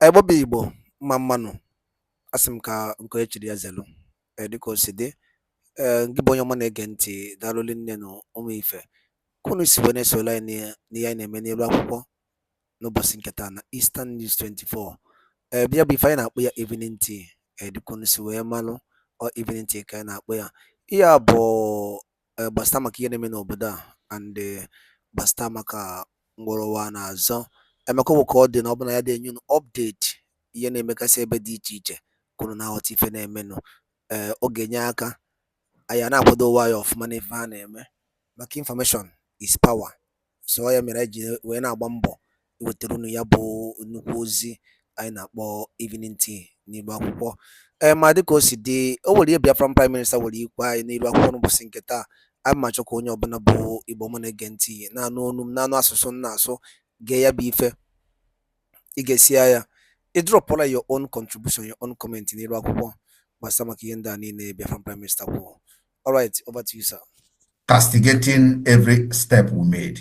Ebobi Igbo mmanụ asị m ka nke echiri ya zelu dịka o si dị gị bụ onye ọma na-ege ntị daalụli nne na ụmụ ife kunu si wee na-esola anyị n'ihe anyị na-eme n'elu akwụkwọ n'ụbọchị nke taa na Eastern News 24 bịa bụ ife anyị na-akpọ ya evening tea dịka unu si wee malụ ọ evening tea ka anyị na-akpọ ya ihe a bụ gbasịta maka ihe na-eme n'obodo a and gbasịta maka ngwụrụwa na-azọ emeka bụ ka ọ dị na ọbụla ya dị enye unu update ihe na-emegasị ebe dị iche iche kwuru na aghọta ife na-emenụ ọ ga-enye aka anyị na-akwado ụwa ya ọfụma n'ife ha na-eme maka information is power so ya mere anyị ji wee na-agba mbọ iwetara unu ya bụ nnukwu ozi anyị na-akpọ evening tea n'Igbo akwụkwọ ma dịka o si dị o nwere ihe Biafra prime minister nwere ikwe anyị n'elu akwụkwọ n'ụbọchị nke taa a ma chọkwa onye ọbụla bụ Igbo ọma na-ege ntị na-anụ olu m na-anụ asụsụ m na-asụ gee ya bụ ife ị ga-esi ya ịdrọpụla your own contribution your own comment n'elu akwụkwọ gbasara maka ihe ndị a niile Biafra prime minister kwuo. All right, over to you, sir. Castigating every step we made.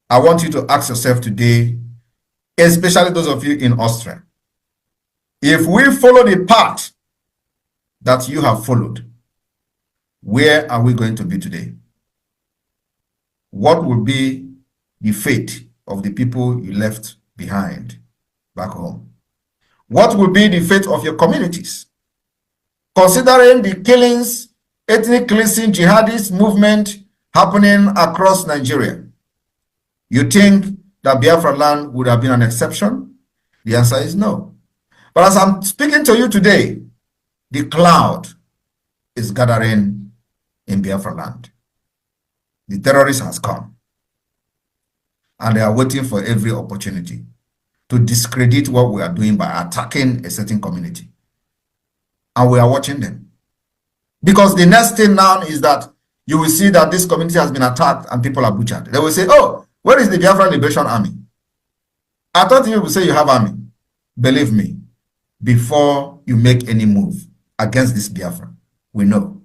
I want you to ask yourself today, especially those of you in Austria, if we follow the path that you have followed, where are we going to be today? What will be the fate of the people you left behind back home? What will be the fate of your communities? Considering the killings, ethnic cleansing, jihadist movement happening across Nigeria, you think that Biafra land would have been an exception? The answer is no. But as I'm speaking to you today, the cloud is gathering in Biafra land. The terrorist has come. And they are waiting for every opportunity to discredit what we are doing by attacking a certain community. And we are watching them. Because the next thing now is that you will see that this community has been attacked and people are butchered. They will say, oh, where is the Biafra Liberation Army? I thought you would say you have army. Believe me, before you make any move against this Biafra, we know.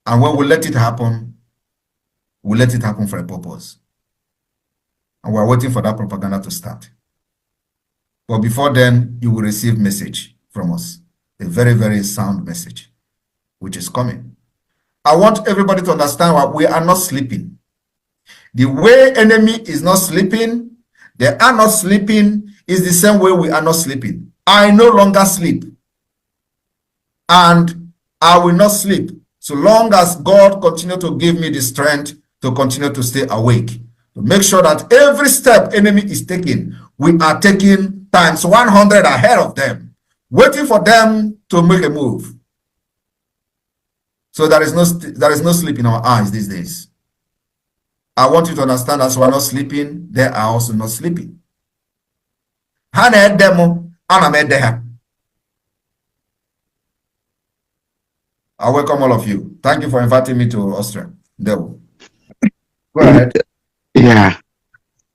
And when we let it happen, we let it happen for a purpose. And we're waiting for that propaganda to start. But before then, you will receive message from us. A very, very sound message, which is coming. I want everybody to understand that we are not sleeping. The way enemy is not sleeping, they are not sleeping, is the same way we are not sleeping. I no longer sleep. And I will not sleep so long as God continue to give me the strength to continue to stay awake. To make sure that every step enemy is taking, we are taking times 100 ahead of them, waiting for them to make a move. So there is no sleep in our eyes these days. I want you to understand as we are not sleeping, they are also not sleeping. I welcome all of you. Thank you for inviting me to Austria. Go ahead. Yeah.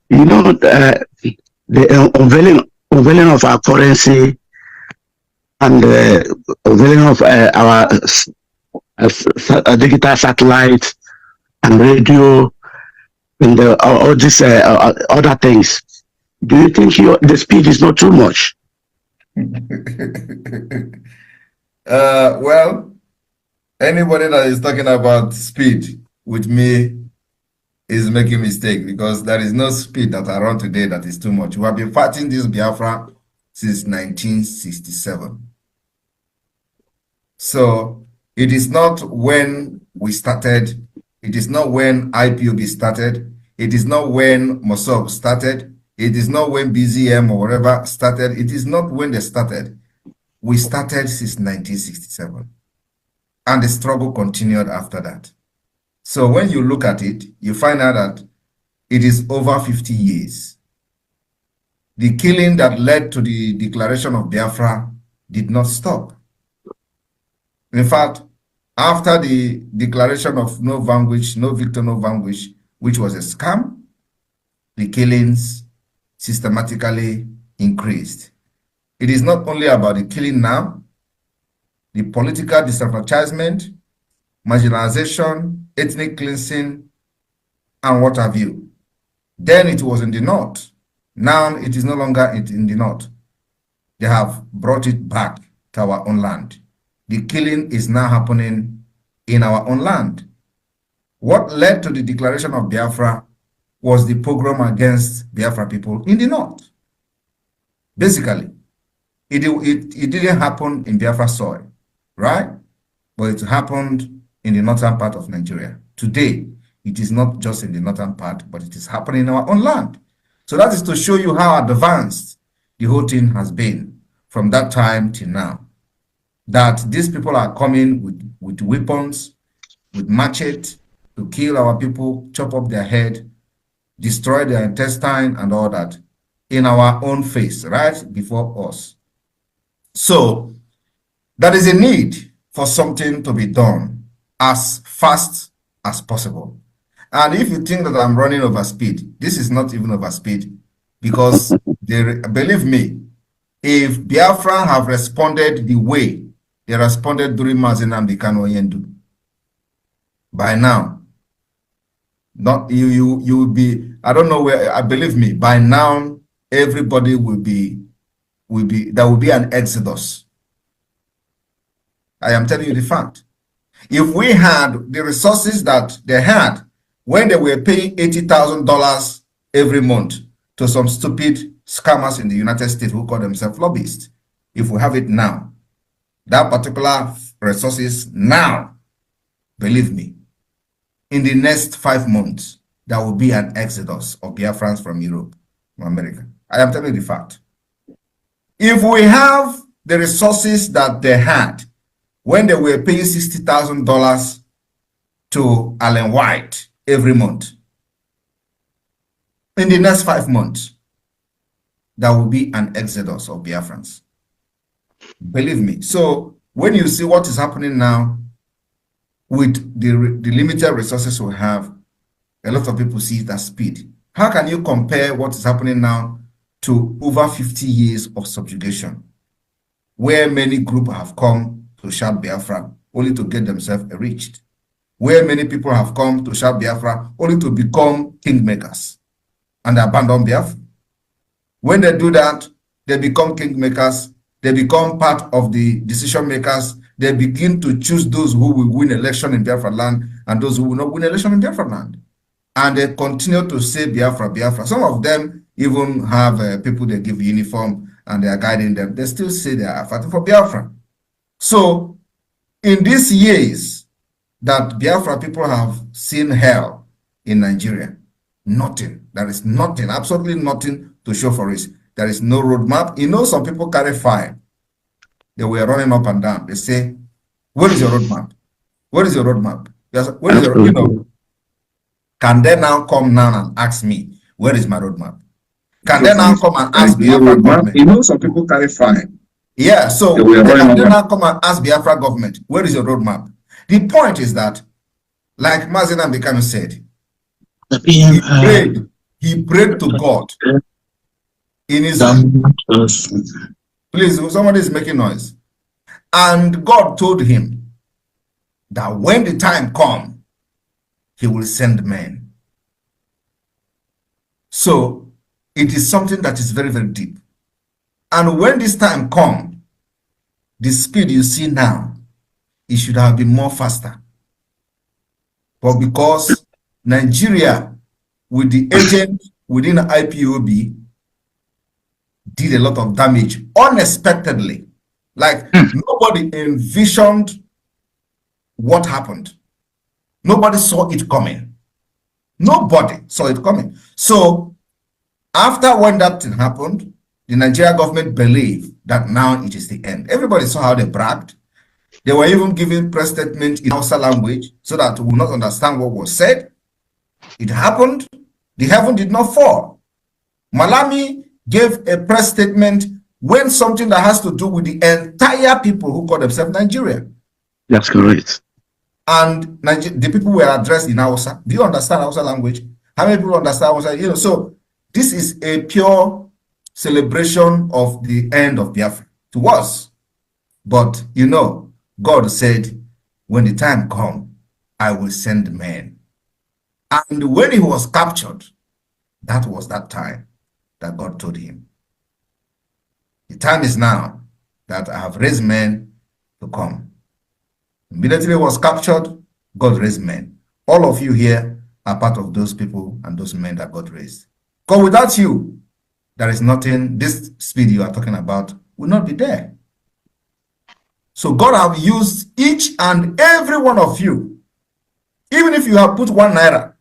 You know, the unveiling of our currency and the unveiling of our digital satellite and radio and all these other things. Do you think the speed is not too much? Well, anybody that is talking about speed with me is making a mistake, because there is no speed that I run today that is too much. We have been fighting this Biafra since 1967. So it is not when we started, it is not when IPOB started, it is not when Mossab started, it is not when BZM or whatever started, it is not when they started. We started since 1967. And the struggle continued after that. So when you look at it, you find out that it is over 50 years. The killing that led to the declaration of Biafra did not stop. In fact, after the declaration of no vanquish, no victor, no vanquish, which was a scam, the killings systematically increased. It is not only about the killing now, the political disenfranchisement, marginalization, ethnic cleansing, and what have you. Then it was in the north. Now it is no longer in the north. They have brought it back to our own land. The killing is now happening in our own land. What led to the declaration of Biafra was the pogrom against Biafra people in the north. Basically, it didn't happen in Biafra soil, right? But it happened in the northern part of Nigeria. Today, it is not just in the northern part, but it is happening in our own land. So that is to show you how advanced the whole thing has been from that time till now. That these people are coming with weapons, with machete, to kill our people, chop up their head, destroy their intestine and all that in our own face, right before us. So there is a need for something to be done as fast as possible. And if you think that I'm running over speed, this is not even over speed, because believe me, if Biafra have responded the way they responded during Mazi Nnamdi Kanu Oyendu, by now, not you will be, I don't know where, I believe me, by now everybody will be there will be an exodus. I am telling you the fact. If we had the resources that they had when they were paying $80,000 every month to some stupid scammers in the United States who call themselves lobbyists, if we have it now, that particular resources now, believe me, in the next 5 months, there will be an exodus of Biafrans from Europe, from America. I am telling you the fact. If we have the resources that they had when they were paying $60,000 to Allen White every month, in the next 5 months, there will be an exodus of Biafrans. Believe me. So when you see what is happening now with the limited resources we have, a lot of people see it as speed. How can you compare what is happening now to over 50 years of subjugation, where many groups have come to shout Biafra only to get themselves enriched, where many people have come to shout Biafra only to become kingmakers and abandon Biafra? When they do that, they become kingmakers, they become part of the decision makers, they begin to choose those who will win election in Biafra land and those who will not win election in Biafra land. And they continue to say Biafra, Biafra. Some of them even have people they give uniform and they are guiding them. They still say they are fighting for Biafra. So in these years that Biafra people have seen hell in Nigeria, nothing. There is nothing, absolutely nothing to show for it. There is no roadmap. You know, some people carry fire. They were running up and down. They say, where is your roadmap? Where is your roadmap? Where is your, you know, can they now come now and ask me, where is my roadmap? Can they now come and ask Biafra government? You know, some people carry fire. Yeah, so can they now come and ask Biafra government, where is your roadmap? The point is that, like Mazi Nnamdi Kanu said, he prayed to God in his please, somebody is making noise. And God told him that when the time comes, he will send men. So it is something that is very, very deep. And when this time comes, the speed you see now, it should have been more faster. But because Nigeria, with the agent within the IPOB, did a lot of damage unexpectedly. Like nobody envisioned what happened. Nobody saw it coming. Nobody saw it coming. So after when that thing happened, the Nigeria government believed that now it is the end. Everybody saw how they bragged. They were even giving press statements in Hausa language so that we will not understand what was said. It happened. The heaven did not fall. Malami gave a press statement when something that has to do with the entire people who call themselves Nigeria. That's correct. And the people were addressed in Hausa. Do you understand Hausa language? How many people understand Hausa? You know, so this is a pure celebration of the end of Biafra to us. But you know, God said, when the time comes, I will send men. And when he was captured, that was that time. that God told him. The time is now that I have raised men to come. Immediately was captured, God raised men. All of you here are part of those people and those men that God raised. Because without you, there is nothing, this speed you are talking about will not be there. So God have used each and every one of you. Even if you have put 1 naira,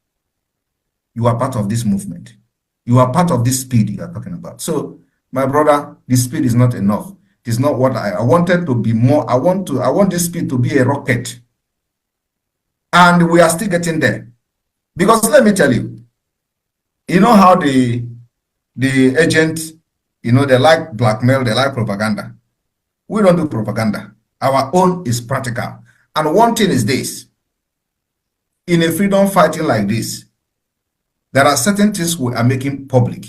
you are part of this movement. You are part of this speed you are talking about. So, my brother, this speed is not enough. It is not what I wanted to be more. I want this speed to be a rocket. And we are still getting there. Because let me tell you, you know how the agent, they like blackmail, they like propaganda. We don't do propaganda. Our own is practical. And one thing is this: in a freedom fighting like this, there are certain things we are making public.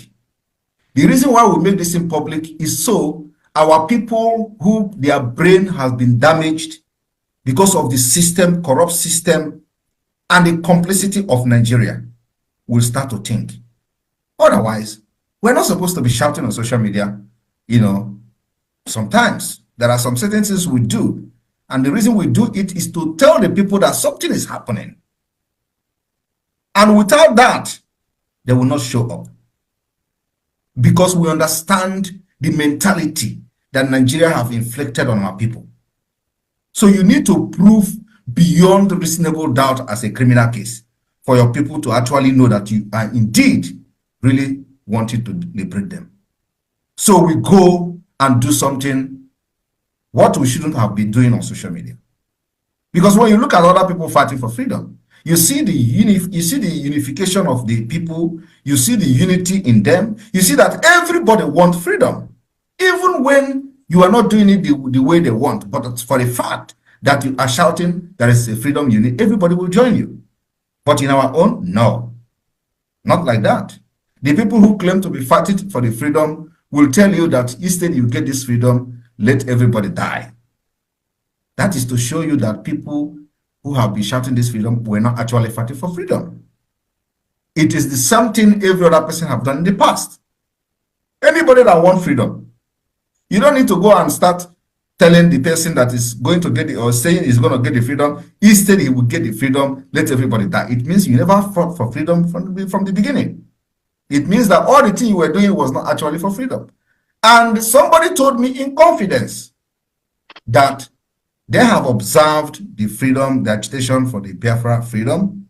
The reason why we make this in public is so our people who their brain has been damaged because of the system, corrupt system, and the complicity of Nigeria will start to think. Otherwise, we're not supposed to be shouting on social media. Sometimes there are some certain things we do, and the reason we do it is to tell the people that something is happening. And without that, they will not show up. Because we understand the mentality that Nigeria have inflicted on our people. So you need to prove beyond reasonable doubt as a criminal case for your people to actually know that you are indeed really wanting to liberate them. So we go and do something what we shouldn't have been doing on social media. Because when you look at other people fighting for freedom, you see the unification of the people, you see the unity in them, you see that everybody wants freedom, even when you are not doing it the way they want. But it's for the fact that you are shouting there is a freedom unit, everybody will join you. But in our own, no, not like that. The people who claim to be fighting for the freedom will tell you that instead you get this freedom, let everybody die. That is to show you that people who have been shouting this freedom were not actually fighting for freedom. It is the same thing every other person have done in the past. Anybody that wants freedom, you don't need to go and start telling the person that is going to get it or saying he's going to get the freedom. Instead, he will get the freedom, let everybody die. It means you never fought for freedom from the beginning. It means that all the thing you were doing was not actually for freedom. And somebody told me in confidence that they have observed the freedom, the agitation for the Biafra freedom,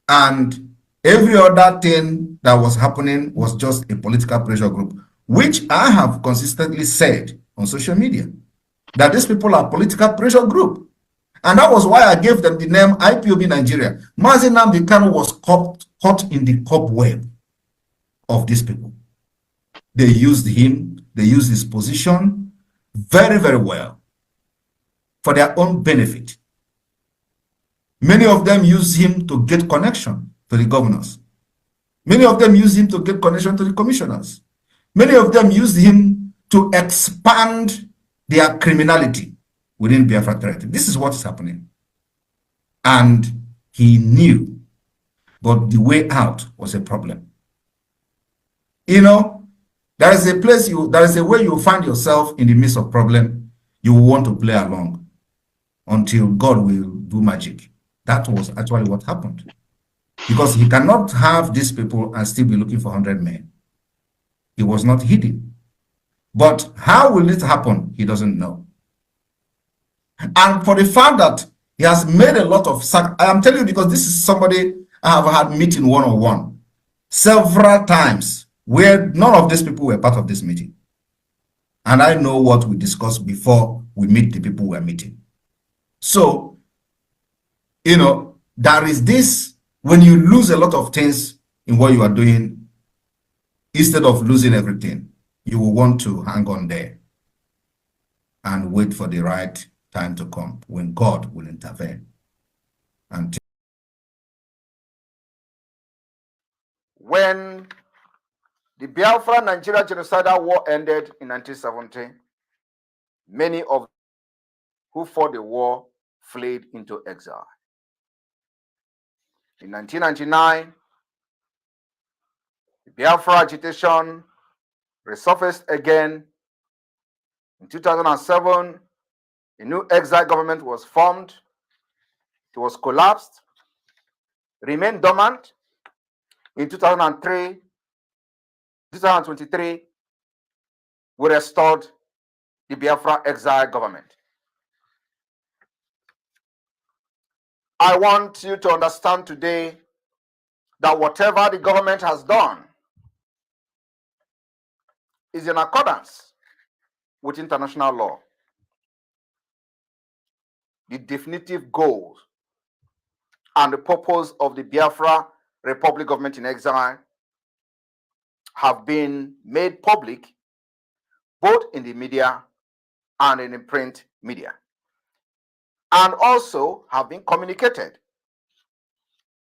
and every other thing that was happening was just a political pressure group, which I have consistently said on social media, that these people are political pressure group. And that was why I gave them the name IPOB Nigeria. Mazi Nnamdi Kanu was caught in the cobweb of these people. They used him, they used his position very, very well for their own benefit. Many of them use him to get connection to the governors. Many of them use him to get connection to the commissioners. Many of them use him to expand their criminality within Biafra territory. This is what is happening. And he knew, but the way out was a problem. There is a place there is a way you find yourself in the midst of problem, you want to play along until God will do magic. That was actually what happened. Because he cannot have these people and still be looking for 100 men. He was not hidden. But how will it happen? He doesn't know. And for the fact that he has made a lot of I am telling you, because this is somebody I have had meeting one-on-one several times where none of these people were part of this meeting. And I know what we discussed before we meet the people we are meeting. So, there is this, when you lose a lot of things in what you are doing, instead of losing everything, you will want to hang on there and wait for the right time to come when God will intervene. When the Biafra Nigeria genocidal war ended in 1970, many of who fought the war fled into exile. In 1999, the Biafra agitation resurfaced again. In 2007, a new exile government was formed. It was collapsed, remained dormant. In 2023, we restored the Biafra exile government. I want you to understand today that whatever the government has done is in accordance with international law. The definitive goals and the purpose of the Biafra Republic government in exile have been made public both in the media and in the print media, and also have been communicated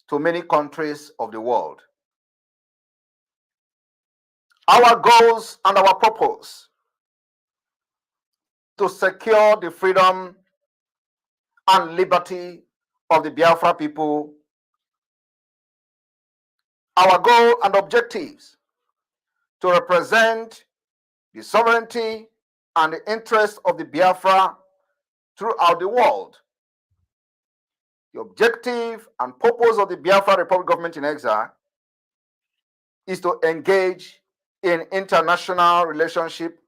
to many countries of the world. Our goals and our purpose to secure the freedom and liberty of the Biafra people, our goal and objectives to represent the sovereignty and the interests of the Biafra throughout the world. The objective and purpose of the Biafra Republic government in exile is to engage in international relationship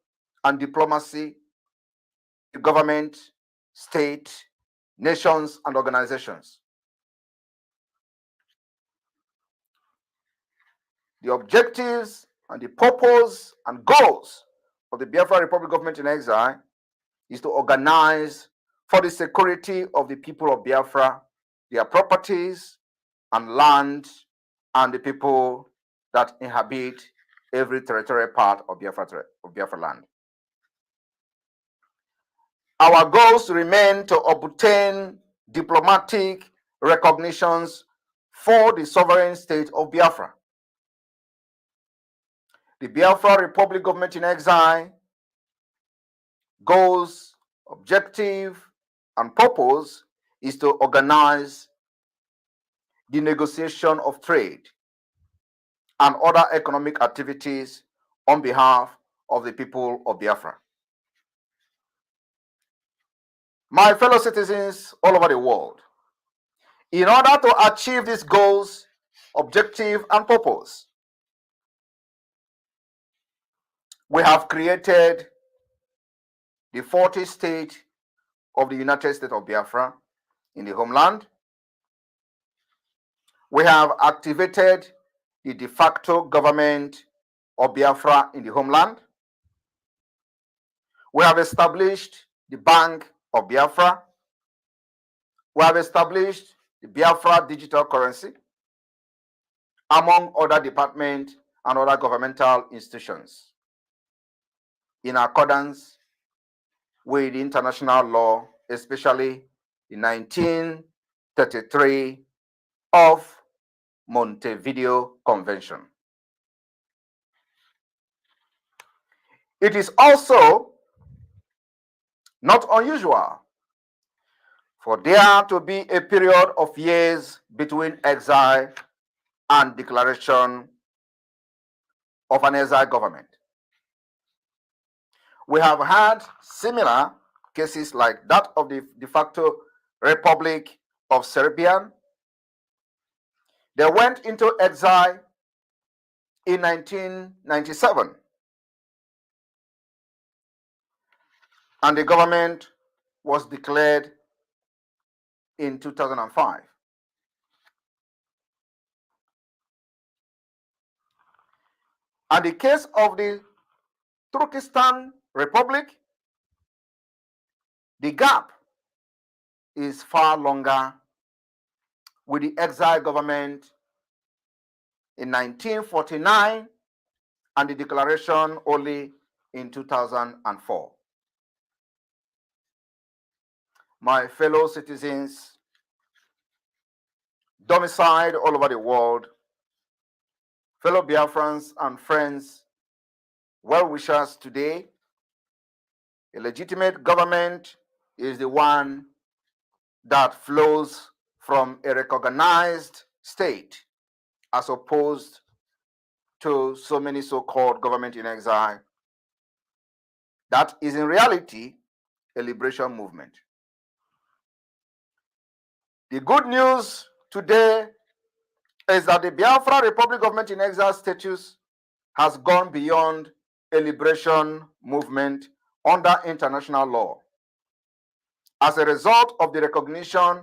and diplomacy with government, state, nations, and organizations. The objectives and the purpose and goals of the Biafra Republic government in exile is to organize for the security of the people of Biafra, their properties and land, and the people that inhabit every territorial part of Biafra land. Our goals remain to obtain diplomatic recognitions for the sovereign state of Biafra. The Biafra Republic government in exile goals, objective, and purpose is to organize the negotiation of trade and other economic activities on behalf of the people of Biafra. My fellow citizens all over the world, in order to achieve these goals, objective, and purpose, we have created the 40th state of the United States of Biafra in the homeland. We have activated the de facto government of Biafra in the homeland. We have established the Bank of Biafra. We have established the Biafra digital currency, among other departments and other governmental institutions, in accordance with international law, especially the 1933 of Montevideo Convention. It is also not unusual for there to be a period of years between exile and declaration of an exile government. We have had similar cases like that of the de facto Republic of Serbia. They went into exile in 1997, and the government was declared in 2005. And the case of the Turkestan Republic, the gap is far longer, with the exile government in 1949 and the declaration only in 2004. My fellow citizens, domiciled all over the world, fellow Biafrans and friends, well-wishers today, a legitimate government is the one that flows from a recognized state, as opposed to so many so-called government in exile that is in reality a liberation movement. The good news today is that the Biafra Republic Government in Exile status has gone beyond a liberation movement under international law. As a result of the recognition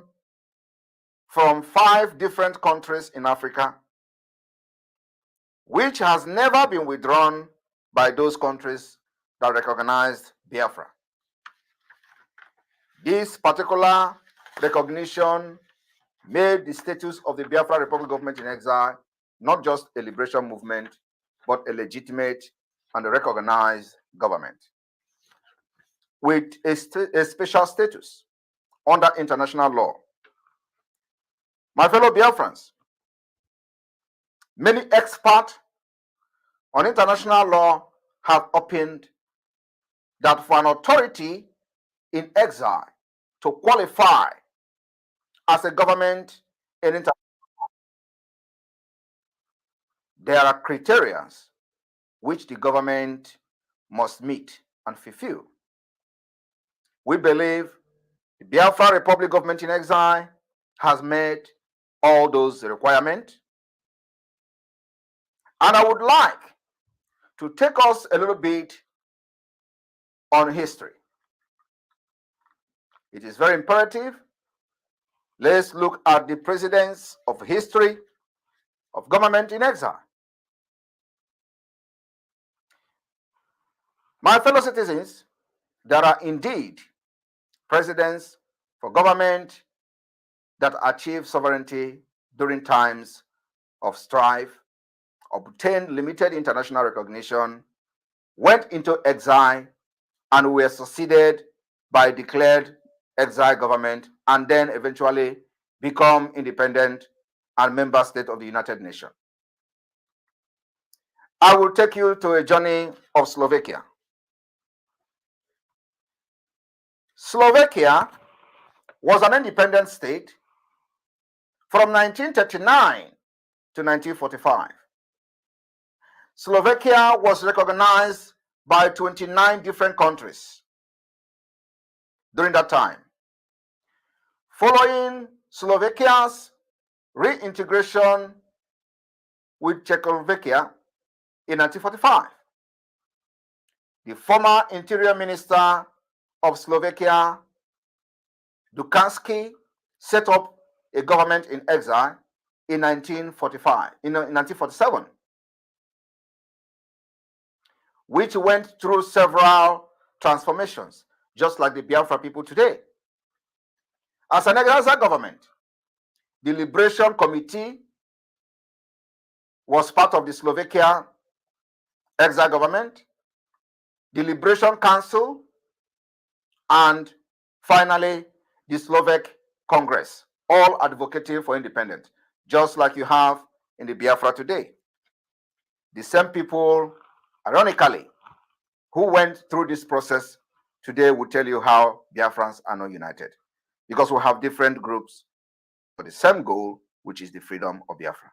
from 5 different countries in Africa, which has never been withdrawn by those countries that recognized Biafra. This particular recognition made the status of the Biafra Republic Government in Exile not just a liberation movement, but a legitimate and a recognized government with a special status under international law. My fellow Biafrans, many experts on international law have opined that for an authority in exile to qualify as a government in international law, there are criteria which the government must meet and fulfill. We believe the Biafra Republic Government in Exile has met all those requirements. And I would like to take us a little bit on history. It is very imperative. Let's look at the precedents of history of government in exile. My fellow citizens, there are indeed precedents for government that achieve sovereignty during times of strife, obtained limited international recognition, went into exile, and were succeeded by declared exile government, and then eventually become independent and member state of the United Nations. I will take you to a journey of Slovakia. Slovakia was an independent state from 1939 to 1945. Slovakia was recognized by 29 different countries during that time. Following Slovakia's reintegration with Czechoslovakia in 1945, the former Interior Minister of Slovakia, Dukansky, set up a government in exile in 1947, which went through several transformations, just like the Biafra people today. As an exile government, the Liberation Committee was part of the Slovakia exile government, the Liberation Council, and finally the Slovak Congress, all advocating for independence, just like you have in the Biafra today. The same people, ironically, who went through this process today will tell you how Biafrans are not united, because we have different groups for the same goal, which is the freedom of Biafra.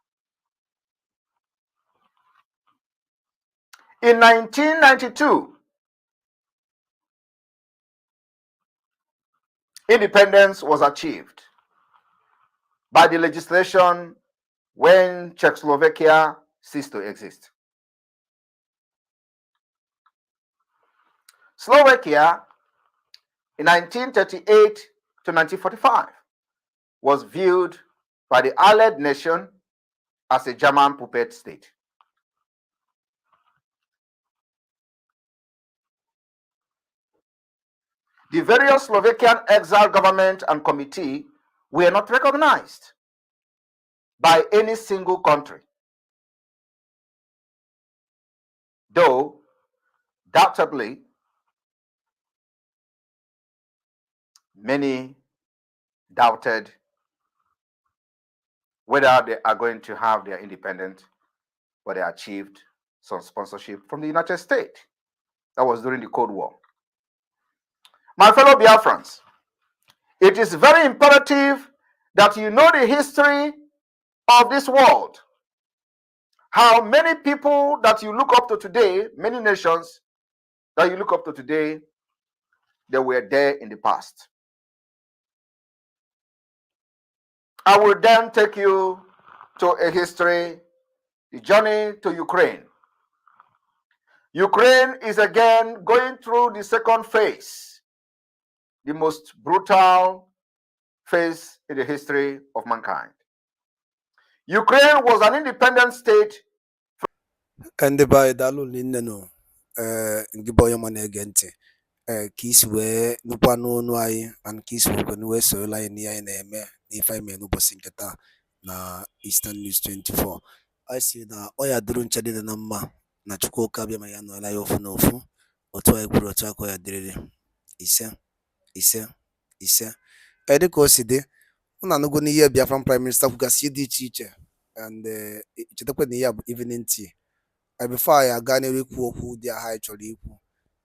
In 1992, independence was achieved by the legislation when Czechoslovakia ceased to exist. Slovakia in 1938 to 1945 was viewed by the Allied nation as a German puppet state. The various Slovakian exile government and committee were not recognized by any single country, though doubtably many doubted whether they are going to have their independence, but they achieved some sponsorship from the United States. That was during the Cold War. My fellow Biafrans, it is very imperative that you know the history of this world, how many people that you look up to today, many nations that you look up to today, they were there in the past. I will then take you to a history, the journey to Ukraine. Ukraine is again going through the second phase, the most brutal phase in the history of mankind. Ukraine was an independent state. Ndị be anyị daalụ nne nụ nke bụ onye ma na-ege ntị ka isi wee nụkwa n'onu anyị and ka isi wee sorola anyị n'ihe anyị na-eme na ife anyị mere n'ụbọchị nke taa na Eastern News 24. anyị si na ọ ya dịrị nche dị na mma na Chukwuka abịa ma ya nọrọ ya ofu na ofu otu anyị kwuru otu aka ya dịrịrị ise dịka o si dị ọ na-anụgo n'ihe Biafran Prime Minister kwugasị dị iche iche and chetakwa na ihe a bụ evening tea. Before anyị aga n'elu ikwu okwu dị aha anyị chọrọ ikwu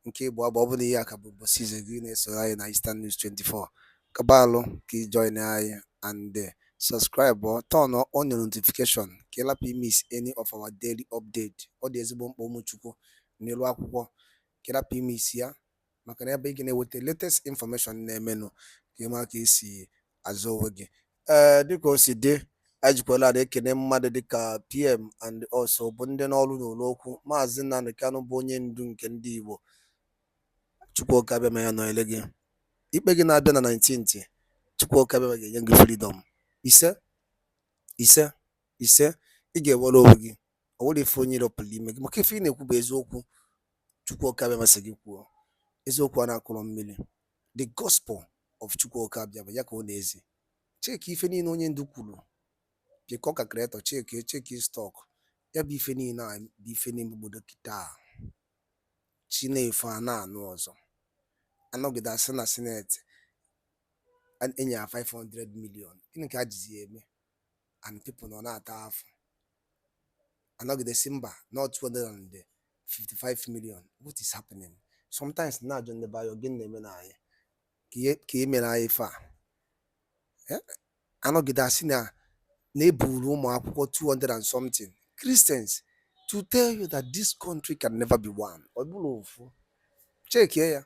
nke Igbo ọ bụla ihe a ka bụ ụbọchị izu gị na-esoro anyị na Eastern News 24 kabalụ ka ị join anyị and subscribe turn on your notification ka ịlapụ miss any of our daily update. Ọ dị ezigbo mkpa ụmụchukwu n'elu akwụkwọ ka ịlapụ miss ya maka na ebe ị na-eweta latest information na-emenụ ka ịma ka esi azụ onwe gị. Dịka o si dị anyị jikwala na-ekene mmadụ dịka PM and also bụ ndị n'ọrụ n'ụlọokwu Maazị Nnamdi Kanu bụ onye ndu nke ndị Igbo. Chukwuka abịa ma ya nọnyere gị ikpe gị na-abịa na 19th Chukwuka abịa ma ga-enye gị freedom ise ị ga-ewere onwe gị ọ nwere ife onye ịrọpụrụ ime gị maka ife ị na-ekwu bụ eziokwu. Chukwuka abịa masị gị kwuo eziokwu a na-akụrọ mmiri. The gospel of Chukwuka abịa ya ka ọ na-ezi cheki ife niile onye ndu kwuru bịakọ ka kreatọ cheki stọk ya bụ ife niile a bụ ife n'ime obodo kịta Chinefe a na-anụ ọzọ anọgide asị na sineti enye ya 500 million gịnị ka a jizi eme and people nọ na-ata afọ anọgide si mba not 255 million. What is happening? Sometimes na-ajụ ndị bayo gịnị na-eme na anyị ka e mere anyị ife a anọgide asị na-eburu ụmụ akwụkwọ 200 and something Christians to tell you that this country can never be one. Ọ bụrụ ofu chekie ya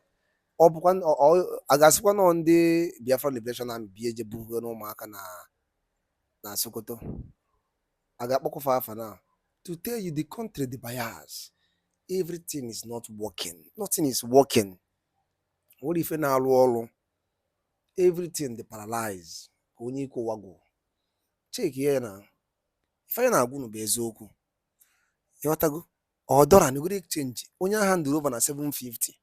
ọ bụkwa a ga-asịkwa nọ ndị Biafra Liberation Army bi eje bugo n'ụmụaka na Sokoto a ga-akpọkọfa afa na to tell you the country the bias everything is not working, nothing is working. Nwere ife na-arụ ọrụ everything dey paralyzed ka onye ike ụwago chekie ya na ife anyị na-agwụ bụ eziokwu. Ịghọtago $1 na good exchange onye ahụ ndụrụ over na 750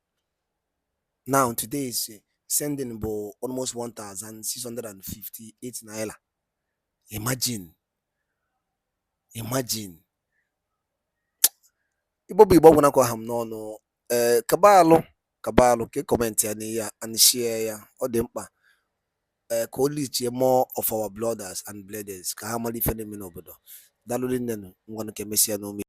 now today is sending bụ almost 1,658 naira. Imagine Igbo bụ Igbo ọgwụnakọ ha m n'ọnụ kabalụ ka kọmentị ya n'ihe ya and share ya ọ dị mkpa ka o lichie more of our blooders and bleeders ka ha mara ife na-eme n'obodo. Daalụ nne ngwanụ ka emesịa n'ome